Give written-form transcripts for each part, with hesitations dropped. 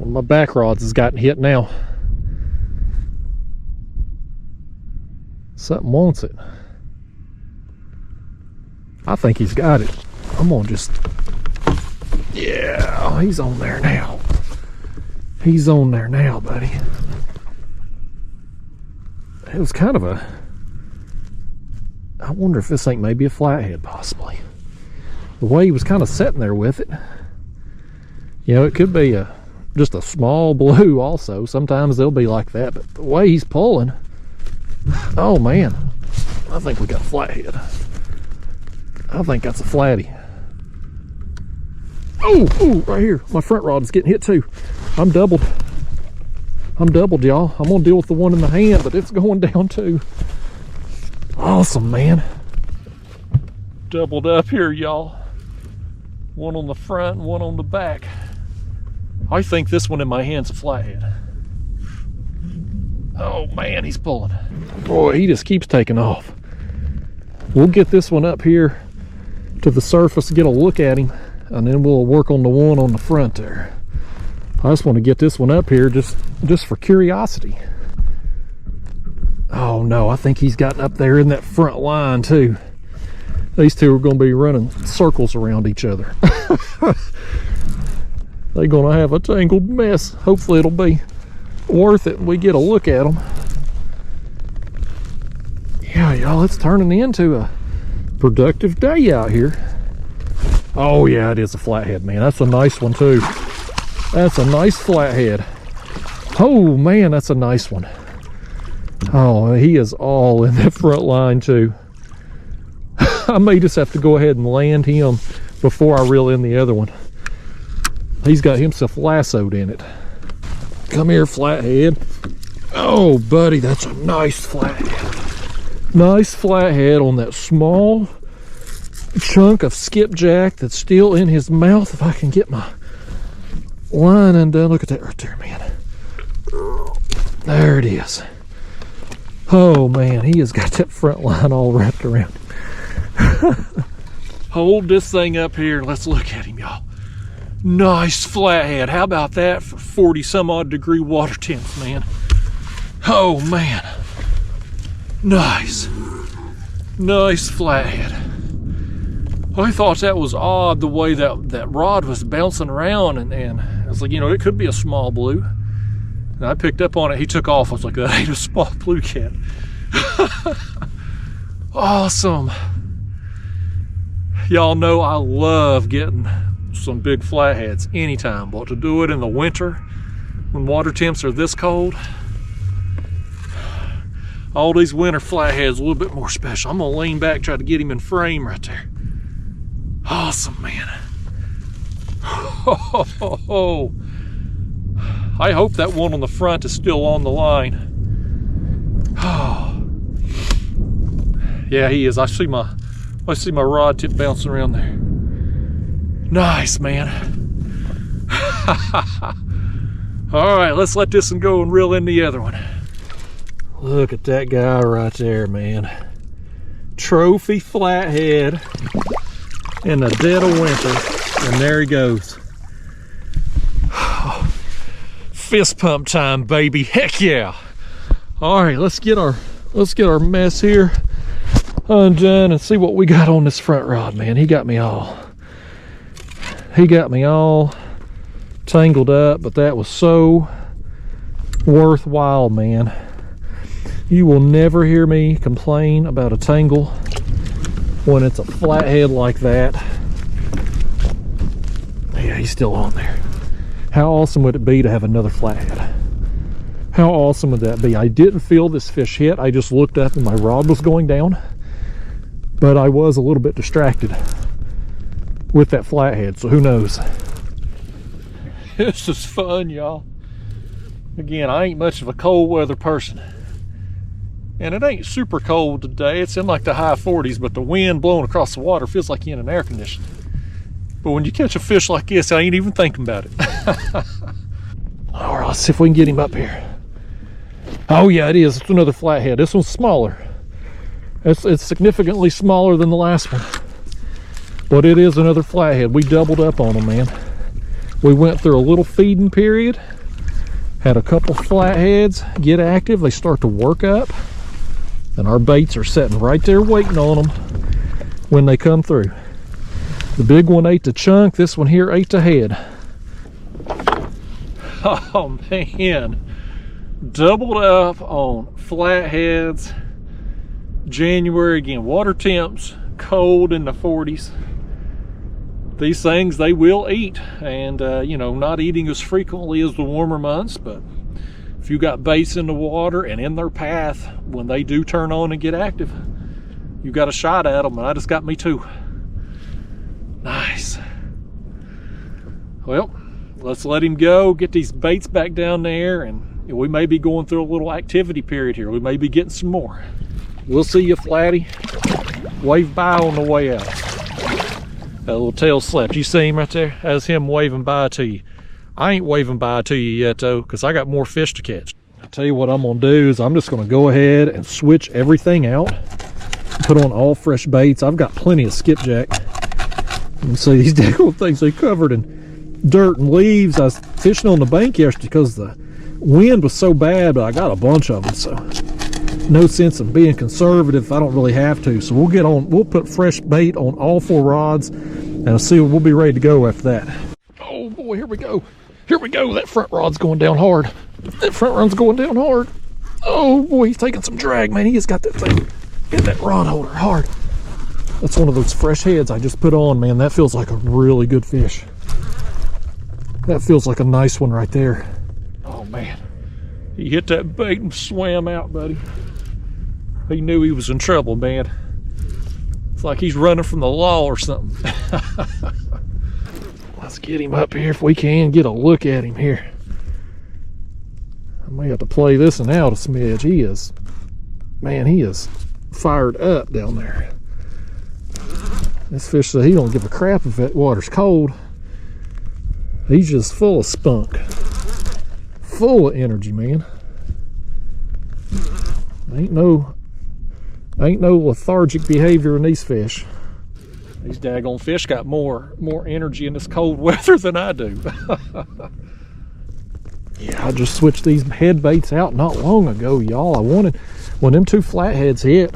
One of my back rods has gotten hit now. Something wants it. I think he's got it. I'm gonna just, yeah, he's on there now. He's on there now, buddy. It was kind of a, I wonder if this ain't maybe a flathead, possibly. The way he was kind of sitting there with it. You know, it could be just a small blue also. Sometimes they'll be like that, but the way he's pulling, oh man, I think we got a flathead. I think that's a flatty. Oh, right here. My front rod is getting hit too. I'm doubled, y'all. I'm gonna deal with the one in the hand, but it's going down too. Awesome, man. Doubled up here, y'all. One on the front and one on the back. I think this one in my hand's a flathead. Oh man, he's pulling. Boy, he just keeps taking off. We'll get this one up here to the surface, get a look at him, and then we'll work on the one on the front there. I just want to get this one up here just for curiosity. Oh no, I think he's gotten up there in that front line too. These two are going to be running circles around each other. They're going to have a tangled mess. Hopefully it'll be worth it and we get a look at them. Yeah, y'all, it's turning into a productive day out here. Oh yeah, it is a flathead, man. That's a nice one too. That's a nice flathead. Oh man, that's a nice one. Oh, he is all in that front line too. I may just have to go ahead and land him before I reel in the other one. He's got himself lassoed in it. Come here, flathead. Oh buddy, that's a nice flathead. Nice flathead on that small chunk of skipjack that's still in his mouth. If I can get my line undone. Look at that right there, man. There it is. Oh man, he has got that front line all wrapped around him. Hold this thing up here and let's look at him, y'all. Nice flathead. How about that for 40 some odd degree water temps, man? Oh man, nice flathead. I thought that was odd the way that rod was bouncing around, and I was like, you know, it could be a small blue. And I picked up on it. He took off. I was like, that ain't a small blue cat. Awesome. Y'all know I love getting some big flatheads anytime, but to do it in the winter when water temps are this cold, all these winter flatheads a little bit more special. I'm gonna lean back, try to get him in frame right there. Awesome, man. Oh, I hope that one on the front is still on the line. Oh, yeah, he is. I see my rod tip bouncing around there. Nice, man. All right, let's let this one go and reel in the other one. Look at that guy right there, man. Trophy flathead in the dead of winter, and there he goes. Fist pump time, baby. Heck yeah. All right, let's get our mess here undone and see what we got on this front rod, man. He got me all tangled up, but that was so worthwhile, man. You will never hear me complain about a tangle when it's a flathead like that. Yeah, he's still on there. How awesome would it be to have another flathead? How awesome would that be? I didn't feel this fish hit. I just looked up and my rod was going down, but I was a little bit distracted with that flathead, so who knows. This is fun, y'all. Again, I ain't much of a cold weather person, and it ain't super cold today. It's in like the high 40s, but the wind blowing across the water feels like you're in an air conditioner. But when you catch a fish like this, I ain't even thinking about it. All right, let's see if we can get him up here. Oh yeah, it is. It's another flathead. This one's smaller. It's significantly smaller than the last one, but it is another flathead. We doubled up on him, man. We went through a little feeding period, had a couple flatheads get active, they start to work up, and our baits are sitting right there waiting on them when they come through. The big one ate the chunk, this one here ate the head. Oh man, doubled up on flatheads. January again, water temps cold in the 40s. These things, they will eat, and you know, not eating as frequently as the warmer months, but if you got baits in the water and in their path, when they do turn on and get active, you got a shot at them, and I just got me two. Nice. Well, let's let him go, get these baits back down there, and we may be going through a little activity period here. We may be getting some more. We'll see you, Flatty. Wave bye on the way out. That little tail slap. You see him right there? That's him waving bye to you. I ain't waving bye to you yet, though, because I got more fish to catch. I'll tell you what I'm going to do is I'm just going to go ahead and switch everything out. Put on all fresh baits. I've got plenty of skipjack. You can see these daggone things, they covered in dirt and leaves. I was fishing on the bank yesterday because the wind was so bad, but I got a bunch of them, so no sense in being conservative if I don't really have to. So we'll put fresh bait on all 4 rods, and I'll see, we'll be ready to go after that. Oh boy, here we go. Here we go. That front rod's going down hard. That front rod's going down hard. Oh boy, he's taking some drag, man. He has got that thing in that rod holder hard. That's one of those fresh heads I just put on, man. That feels like a really good fish. That feels like a nice one right there. Oh man, he hit that bait and swam out, buddy. He knew he was in trouble, man. It's like he's running from the law or something. Let's get him up here if we can get a look at him here. I may have to play this one out a smidge. He is fired up down there. This fish said he don't give a crap if that water's cold. He's just full of spunk. Full of energy, man. Ain't no lethargic behavior in these fish. These daggone fish got more energy in this cold weather than I do. Yeah, I just switched these head baits out not long ago, y'all. When them 2 flatheads hit,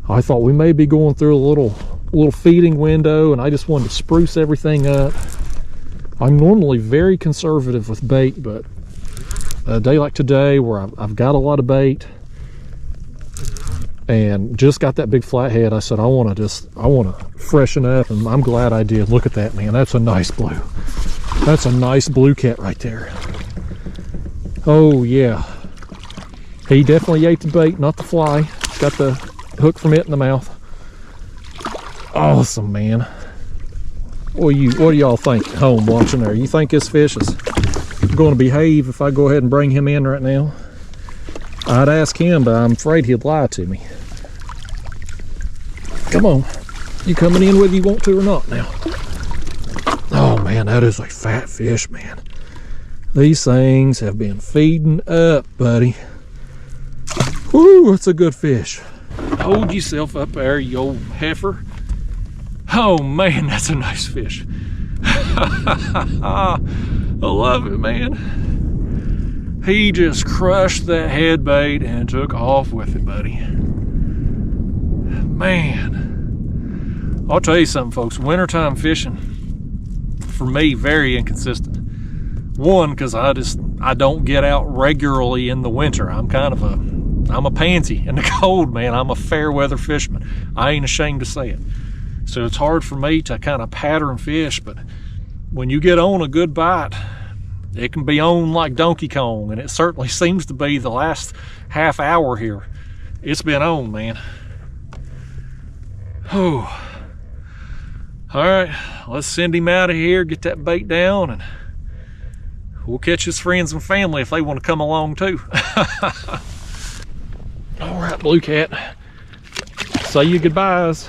I thought we may be going through a little feeding window, and I just wanted to spruce everything up. I'm normally very conservative with bait, but a day like today where I've got a lot of bait and just got that big flathead, I said I want to freshen up, and I'm glad I did. Look at that, man. That's a nice blue. That's a nice blue cat right there. Oh yeah, he definitely ate the bait, not the fly. Got the hook from it in the mouth. Awesome, man. What do y'all think at home watching there? You think this fish is going to behave if I go ahead and bring him in right now? I'd ask him, but I'm afraid he'd lie to me. Come on. You coming in whether you want to or not now. Oh man, that is a fat fish, man. These things have been feeding up, buddy. Woo, that's a good fish. Hold yourself up there, you old heifer. Oh man, that's a nice fish. I love it, man. He just crushed that head bait and took off with it, buddy. Man, I'll tell you something, folks. Wintertime fishing, for me, very inconsistent. One, because I don't get out regularly in the winter. I'm a pansy in the cold, man. I'm a fair weather fisherman. I ain't ashamed to say it. So it's hard for me to kind of pattern fish, but when you get on a good bite, it can be on like Donkey Kong, and it certainly seems to be the last half hour here. It's been on, man. Oh. All right, let's send him out of here, get that bait down, and we'll catch his friends and family if they want to come along too. All right, Blue Cat. Say your goodbyes.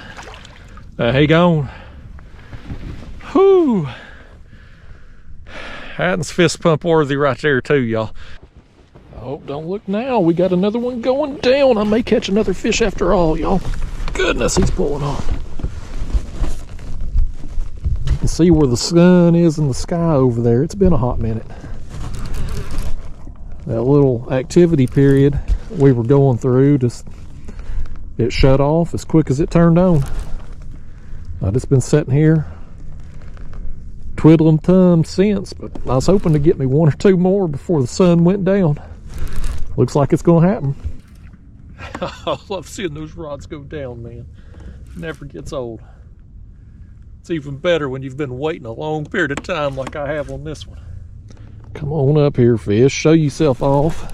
Hey, gone. Whew. That's fist pump worthy right there too, y'all. Oh, don't look now. We got another one going down. I may catch another fish after all, y'all. Goodness, he's pulling on. You can see where the sun is in the sky over there. It's been a hot minute. That little activity period we were going through, it shut off as quick as it turned on. I've just been sitting here twiddling thumbs since, but I was hoping to get me one or two more before the sun went down. Looks like it's gonna happen. I love seeing those rods go down, man. Never gets old. It's even better when you've been waiting a long period of time like I have on this one. Come on up here, fish. Show yourself off.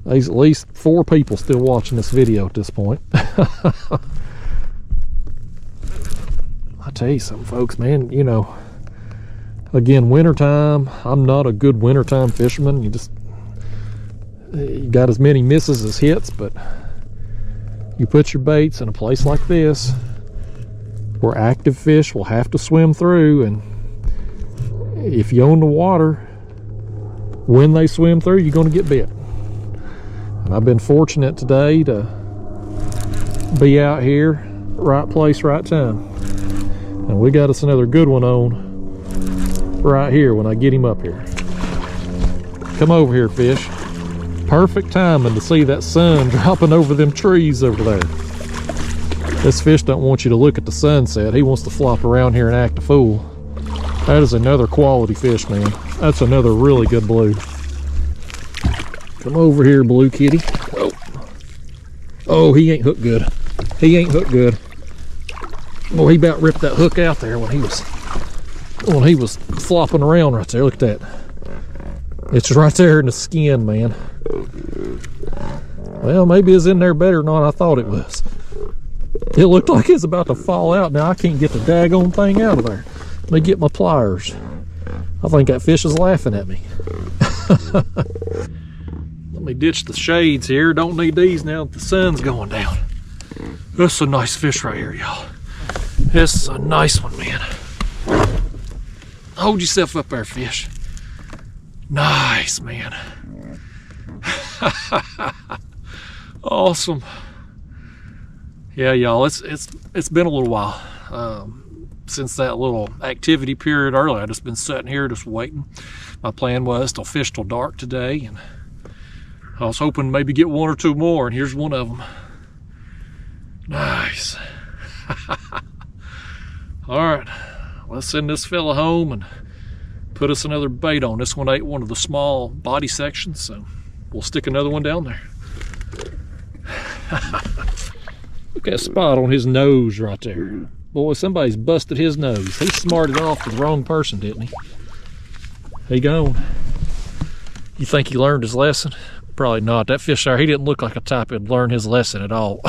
There's at least 4 people still watching this video at this point. I tell you something, folks, man, you know, again, wintertime, I'm not a good wintertime fisherman. You got as many misses as hits, but you put your baits in a place like this where active fish will have to swim through, and if you own the water, when they swim through, you're going to get bit. And I've been fortunate today to be out here, right place, right time. And we got us another good one on right here when I get him up here. Come over here, fish. Perfect timing to see that sun dropping over them trees over there. This fish don't want you to look at the sunset. He wants to flop around here and act a fool. That is another quality fish, man. That's another really good blue. Come over here, blue kitty. Oh, he ain't hooked good. He ain't hooked good. Well, he about ripped that hook out there when he was flopping around right there. Look at that. It's right there in the skin, man. Well, maybe it's in there better than I thought it was. It looked like it's about to fall out. Now I can't get the daggone thing out of there. Let me get my pliers. I think that fish is laughing at me. Let me ditch the shades here. Don't need these now that the sun's going down. That's a nice fish right here, y'all. This is a nice one, man. Hold yourself up there, fish. Nice, man. Awesome. Yeah, y'all, it's been a little while since that little activity period earlier. I just been sitting here just waiting. My plan was to fish till dark today, and I was hoping to maybe get 1 or 2 more, and here's one of them. Nice. All right, let's send this fella home and put us another bait on. This one ate one of the small body sections, so we'll stick another one down there. Look at that spot on his nose right there. Boy, somebody's busted his nose. He smarted off with the wrong person, didn't he? He gone. You think he learned his lesson? Probably not. That fish there, he didn't look like a type who'd learn his lesson at all.